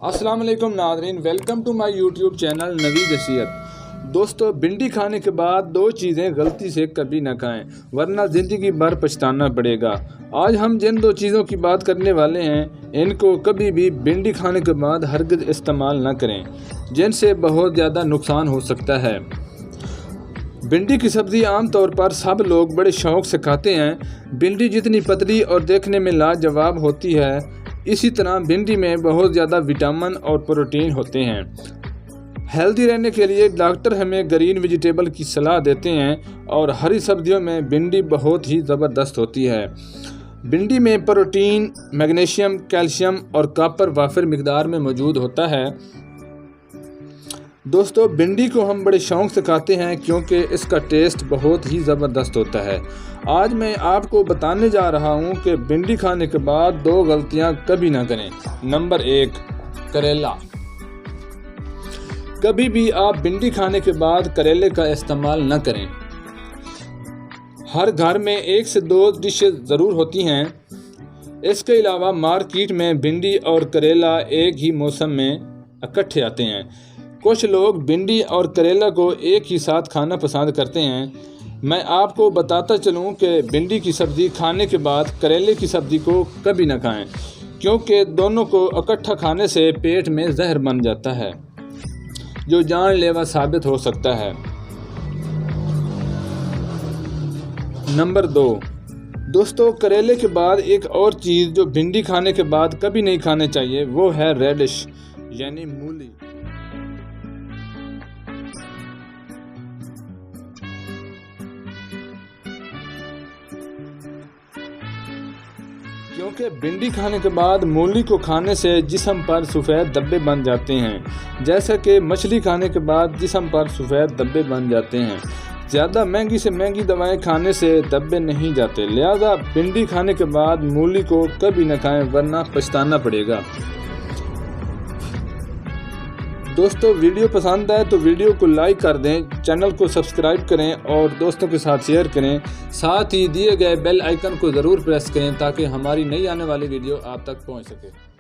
अस्सलाम वालेकुम नाज़रीन, welcome to my YouTube channel Navi Nasihat. दोस्तों, भिंडी खाने के बाद दो चीज़ें गलती से कभी ना खाएं, वरना ज़िंदगी भर पछताना पड़ेगा। आज हम जिन दो चीज़ों की बात करने वाले हैं, इनको कभी भी भिंडी खाने के बाद हरगिज़ इस्तेमाल ना करें, जिनसे बहुत ज़्यादा नुकसान हो सकता है। भिंडी की सब्ज़ी आम तौर पर सब लोग बड़े शौक़ से खाते हैं। भिंडी जितनी पतली और देखने में लाजवाब होती है, इसी तरह भिंडी में बहुत ज़्यादा विटामिन और प्रोटीन होते हैं। हेल्दी रहने के लिए डॉक्टर हमें ग्रीन वेजिटेबल की सलाह देते हैं और हरी सब्जियों में भिंडी बहुत ही ज़बरदस्त होती है। भिंडी में प्रोटीन, मैग्नीशियम, कैल्शियम और कॉपर वाफिर मिकदार में मौजूद होता है। दोस्तों, भिंडी को हम बड़े शौक़ से खाते हैं क्योंकि इसका टेस्ट बहुत ही ज़बरदस्त होता है। आज मैं आपको बताने जा रहा हूं कि भिंडी खाने के बाद दो गलतियां कभी ना करें। नंबर 1, करेला। कभी भी आप भिंडी खाने के बाद करेले का इस्तेमाल न करें। हर घर में 1 से 2 डिशेज ज़रूर होती हैं। इसके अलावा मार्केट में भिंडी और करेला एक ही मौसम में इकट्ठे आते हैं। कुछ लोग भिंडी और करेला को एक ही साथ खाना पसंद करते हैं। मैं आपको बताता चलूं कि भिंडी की सब्ज़ी खाने के बाद करेले की सब्ज़ी को कभी ना खाएं, क्योंकि दोनों को इकट्ठा खाने से पेट में जहर बन जाता है, जो जानलेवा साबित हो सकता है। नंबर 2, दोस्तों, करेले के बाद एक और चीज़ जो भिंडी खाने के बाद कभी नहीं खाने चाहिए, वो है रेडिश यानी मूली। क्योंकि भिंडी खाने के बाद मूली को खाने से जिस्म पर सफ़ेद धब्बे बन जाते हैं, जैसे कि मछली खाने के बाद जिस्म पर सफ़ेद धब्बे बन जाते हैं। ज़्यादा महंगी से महंगी दवाएं खाने से धब्बे नहीं जाते, लिहाजा भिंडी खाने के बाद मूली को कभी न खाएं, वरना पछताना पड़ेगा। दोस्तों, वीडियो पसंद आए तो वीडियो को लाइक कर दें, चैनल को सब्सक्राइब करें और दोस्तों के साथ शेयर करें। साथ ही दिए गए बेल आइकन को ज़रूर प्रेस करें ताकि हमारी नई आने वाली वीडियो आप तक पहुंच सके।